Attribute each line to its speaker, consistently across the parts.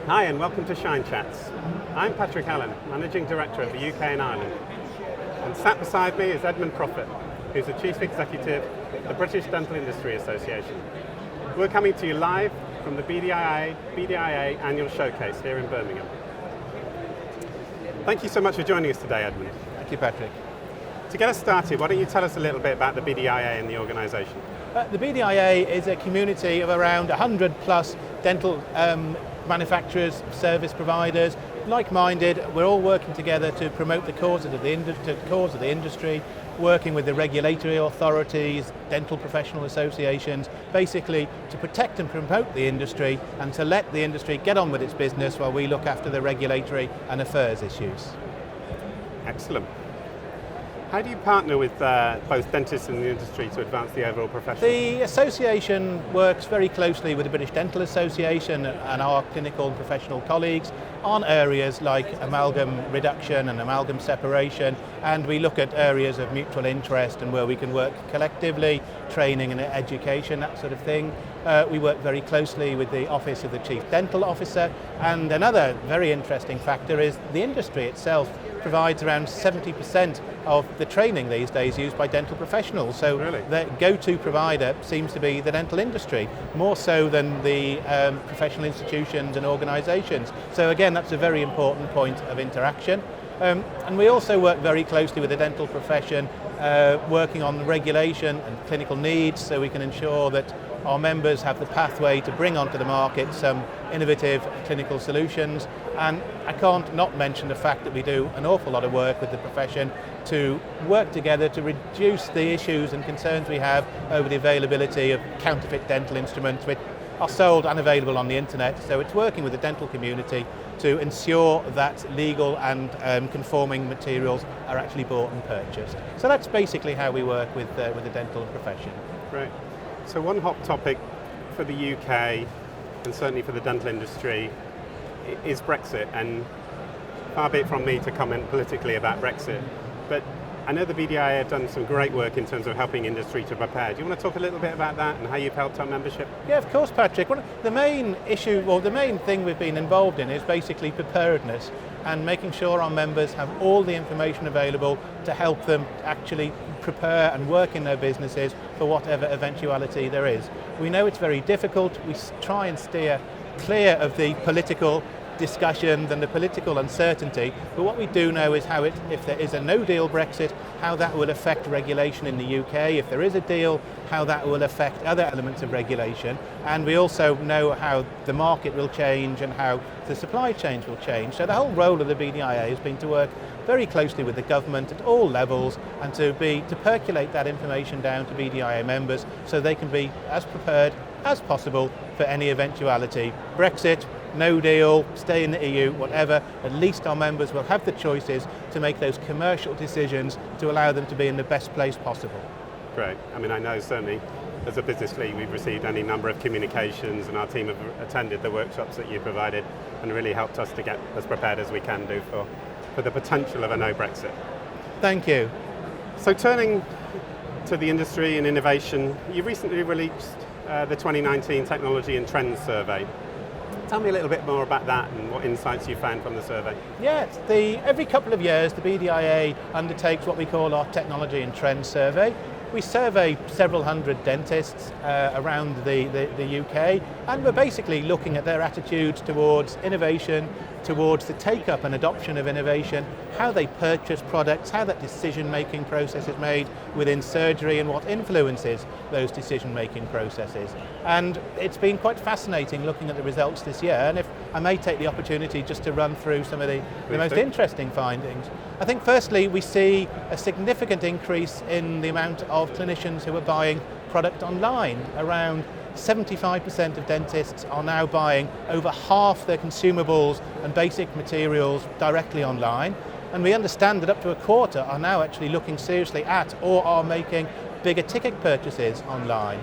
Speaker 1: Hi and welcome to ScheinChats. I'm Patrick Allen, Managing Director of the UK and Ireland. And sat beside me is Edmund Proffitt, who's the Chief Executive of the British Dental Industry Association. We're coming to you live from the BDIA Annual Showcase here in Birmingham. Thank you so much for joining us today, Edmund.
Speaker 2: Thank you, Patrick.
Speaker 1: To get us started, why don't you tell us a little bit about the BDIA and the organisation?
Speaker 2: The BDIA is a community of around 100 plus dental manufacturers, service providers, like-minded. We're all working together to promote the cause of the industry, working with the regulatory authorities, dental professional associations, basically to protect and promote the industry and to let the industry get on with its business while we look after the regulatory and affairs issues.
Speaker 1: Excellent. How do you partner with both dentists and the industry to advance the overall profession?
Speaker 2: The association works very closely with the British Dental Association and our clinical and professional colleagues on areas like amalgam reduction and amalgam separation, and we look at areas of mutual interest and where we can work collectively, training and education, that sort of thing. We work very closely with the Office of the Chief Dental Officer, and another very interesting factor is the industry itself provides around 70% of the training these days used by dental professionals. So
Speaker 1: really?
Speaker 2: The go-to provider seems to be the dental industry, more so than the professional institutions and organisations. So again, that's a very important point of interaction. And we also work very closely with the dental profession, working on regulation and clinical needs, so we can ensure that our members have the pathway to bring onto the market some innovative clinical solutions. And I can't not mention the fact that we do an awful lot of work with the profession to work together to reduce the issues and concerns we have over the availability of counterfeit dental instruments which are sold and available on the internet. So it's working with the dental community to ensure that legal and conforming materials are actually bought and purchased. So that's basically how we work with the dental profession.
Speaker 1: Great. So one hot topic for the UK and certainly for the dental industry is Brexit, and far be it from me to comment politically about Brexit, but I know the BDIA have done some great work in terms of helping industry to prepare. Do you want to talk a little bit about that and how you've helped our membership?
Speaker 2: Yeah, of course, Patrick. The main issue, or the main thing we've been involved in is basically preparedness and making sure our members have all the information available to help them actually prepare and work in their businesses for whatever eventuality there is. We know it's very difficult. We try and steer clear of the political discussions and the political uncertainty, but what we do know is how if there is a no-deal Brexit, how that will affect regulation in the UK. If there is a deal, how that will affect other elements of regulation. And we also know how the market will change and how the supply chains will change. So the whole role of the BDIA has been to work very closely with the government at all levels and to percolate that information down to BDIA members so they can be as prepared as possible for any eventuality. Brexit, no deal, stay in the EU, whatever, at least our members will have the choices to make those commercial decisions to allow them to be in the best place possible.
Speaker 1: Great. I mean, I know certainly as a business league we've received any number of communications and our team have attended the workshops that you provided and really helped us to get as prepared as we can do for the potential of a no Brexit.
Speaker 2: Thank you.
Speaker 1: So turning to the industry and innovation, you recently released the 2019 Technology and Trends Survey. Tell me a little bit more about that and what insights you found from the survey.
Speaker 2: Yes, every couple of years the BDIA undertakes what we call our Technology and Trends Survey. We survey several hundred dentists around the UK, and we're basically looking at their attitudes towards innovation, towards the take-up and adoption of innovation, how they purchase products, how that decision-making process is made within surgery and what influences those decision-making processes. And it's been quite fascinating looking at the results this year, and if I may take the opportunity just to run through some of the most interesting findings. I think firstly we see a significant increase in the amount of clinicians who are buying product online. Around 75% of dentists are now buying over half their consumables and basic materials directly online, and we understand that up to a quarter are now actually looking seriously at or are making bigger ticket purchases online.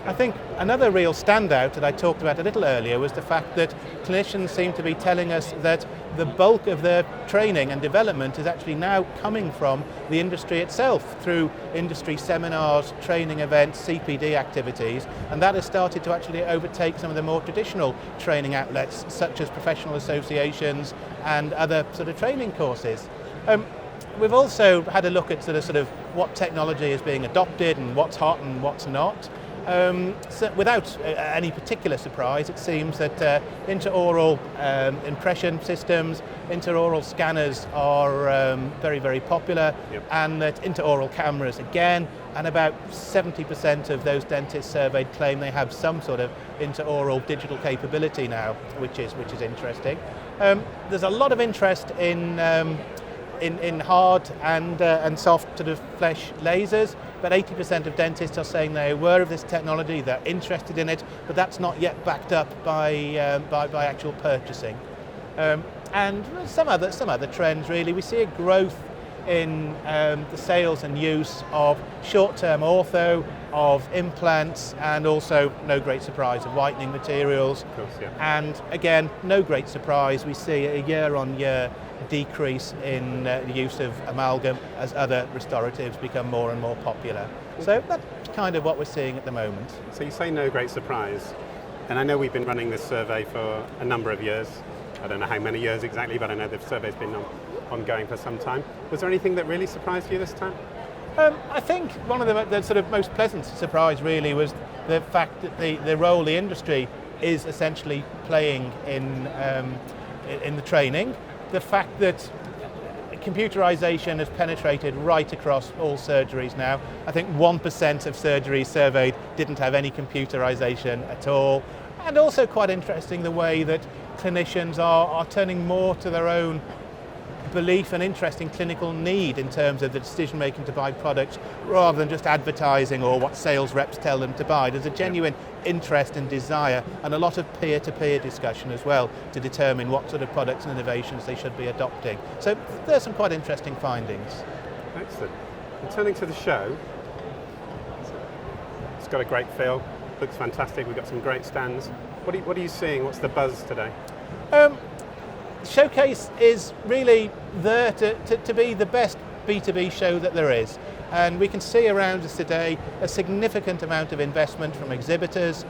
Speaker 2: I think another real standout that I talked about a little earlier was the fact that clinicians seem to be telling us that the bulk of their training and development is actually now coming from the industry itself through industry seminars, training events, CPD activities, and that has started to actually overtake some of the more traditional training outlets such as professional associations and other sort of training courses. We've also had a look at sort of what technology is being adopted and what's hot and what's not. So without any particular surprise, it seems that intraoral impression systems, intraoral scanners are very, very popular, and that intraoral cameras again, and about 70% of those dentists surveyed claim they have some sort of intraoral digital capability now, which is interesting. There's a lot of interest in hard and soft sort of flesh lasers, but 80% of dentists are saying they're aware of this technology, they're interested in it, but that's not yet backed up by actual purchasing. And some other trends really. We see a growth in the sales and use of short-term ortho, of implants, and also, no great surprise, of whitening materials.
Speaker 1: Of course, yeah.
Speaker 2: And again, no great surprise, we see a year-on-year decrease in the use of amalgam as other restoratives become more and more popular. So that's kind of what we're seeing at the moment.
Speaker 1: So you say no great surprise, and I know we've been running this survey for a number of years. I don't know how many years exactly, but I know the survey's been ongoing for some time. Was there anything that really surprised you this time?
Speaker 2: I think one of the sort of most pleasant surprise really was the fact that the role the industry is essentially playing in the training. The fact that computerization has penetrated right across all surgeries now. I think 1% of surgeries surveyed didn't have any computerization at all. And also quite interesting the way that clinicians are turning more to their own belief and interest in clinical need in terms of the decision making to buy products rather than just advertising or what sales reps tell them to buy. There's a genuine interest and desire and a lot of peer-to-peer discussion as well to determine what sort of products and innovations they should be adopting. So there's some quite interesting findings.
Speaker 1: Excellent. And turning to the show, it's got a great feel, looks fantastic, we've got some great stands. What are you seeing? What's the buzz today?
Speaker 2: Showcase is really there to be the best B2B show that there is, and we can see around us today a significant amount of investment from exhibitors.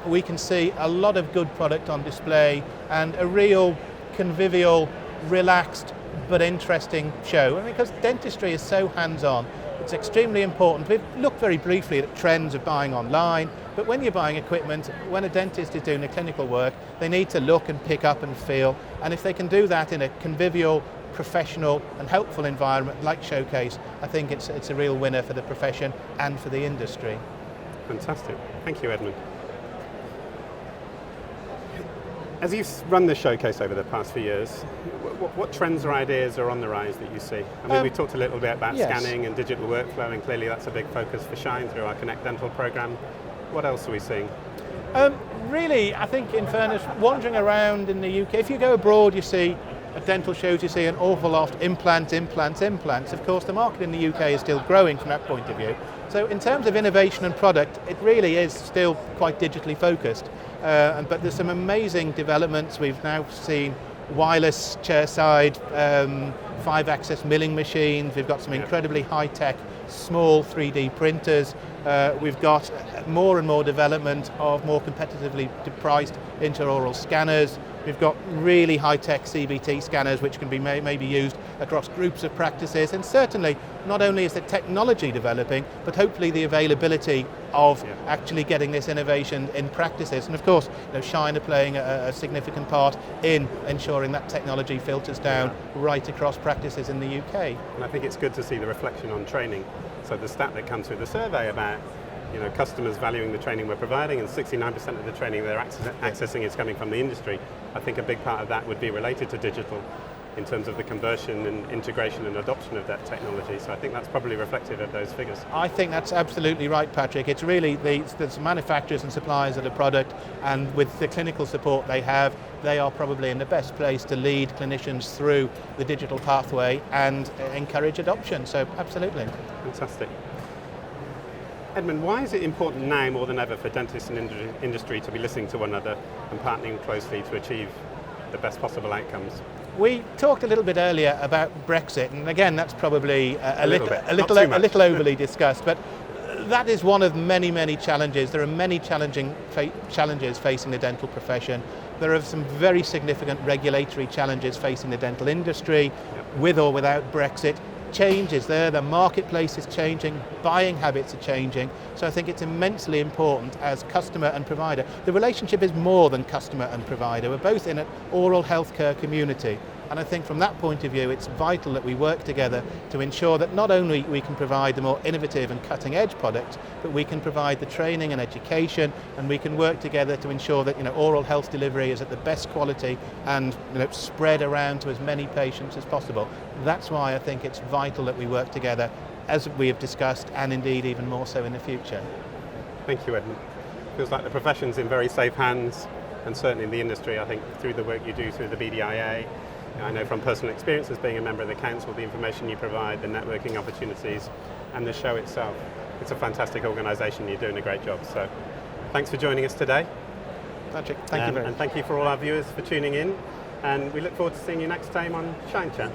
Speaker 2: We can see a lot of good product on display and a real convivial, relaxed but interesting show. And because dentistry is so hands-on, it's extremely important. We've looked very briefly at trends of buying online, but when you're buying equipment, when a dentist is doing the clinical work, they need to look and pick up and feel. And if they can do that in a convivial, professional and helpful environment like Showcase, I think it's a real winner for the profession and for the industry.
Speaker 1: Fantastic. Thank you, Edmund. As you've run the Showcase over the past few years, what trends or ideas are on the rise that you see? I mean, we talked a little bit about scanning and digital workflow, and clearly that's a big focus for Schein through our Connect Dental program. What else are we seeing?
Speaker 2: Really, I think in fairness, wandering around in the UK, if you go abroad you see at dental shows you see an awful lot of implants. Of course the market in the UK is still growing from that point of view. So in terms of innovation and product, it really is still quite digitally focused. But there's some amazing developments. We've now seen wireless chairside, 5-axis milling machines. We've got some incredibly high-tech, small 3D printers. We've got more and more development of more competitively priced intraoral scanners. We've got really high-tech CBT scanners which can be maybe used across groups of practices, and certainly not only is the technology developing, but hopefully the availability of actually getting this innovation in practices. And of course, Schein are playing a significant part in ensuring that technology filters down right across practices in the UK.
Speaker 1: And I think it's good to see the reflection on training. So the stat that comes through the survey about customers valuing the training we're providing, and 69% of the training they're accessing is coming from the industry. I think a big part of that would be related to digital in terms of the conversion and integration and adoption of that technology. So I think that's probably reflective of those figures.
Speaker 2: I think that's absolutely right, Patrick. It's really the manufacturers and suppliers of the product, and with the clinical support they have, they are probably in the best place to lead clinicians through the digital pathway and encourage adoption. So absolutely.
Speaker 1: Fantastic. Edmund, why is it important now more than ever for dentists and industry to be listening to one another and partnering closely to achieve the best possible outcomes?
Speaker 2: We talked a little bit earlier about Brexit, and again, that's probably a little overly discussed, but that is one of many, many challenges. There are many challenges facing the dental profession. There are some very significant regulatory challenges facing the dental industry, with or without Brexit. Change is there, the marketplace is changing, buying habits are changing, so I think it's immensely important as customer and provider. The relationship is more than customer and provider. We're both in an oral healthcare community, and I think from that point of view it's vital that we work together to ensure that not only we can provide the more innovative and cutting edge products, but we can provide the training and education, and we can work together to ensure that oral health delivery is at the best quality and spread around to as many patients as possible. That's why I think it's vital that we work together, as we have discussed, and indeed even more so in the future.
Speaker 1: Thank you, Edmund. Feels like the profession's in very safe hands, and certainly in the industry, I think through the work you do through the BDIA. I know from personal experience as being a member of the council, the information you provide, the networking opportunities, and the show itself. It's a fantastic organisation, you're doing a great job. So thanks for joining us today.
Speaker 2: Patrick, thank you very much.
Speaker 1: And thank you for all our viewers for tuning in, and we look forward to seeing you next time on ScheinChat.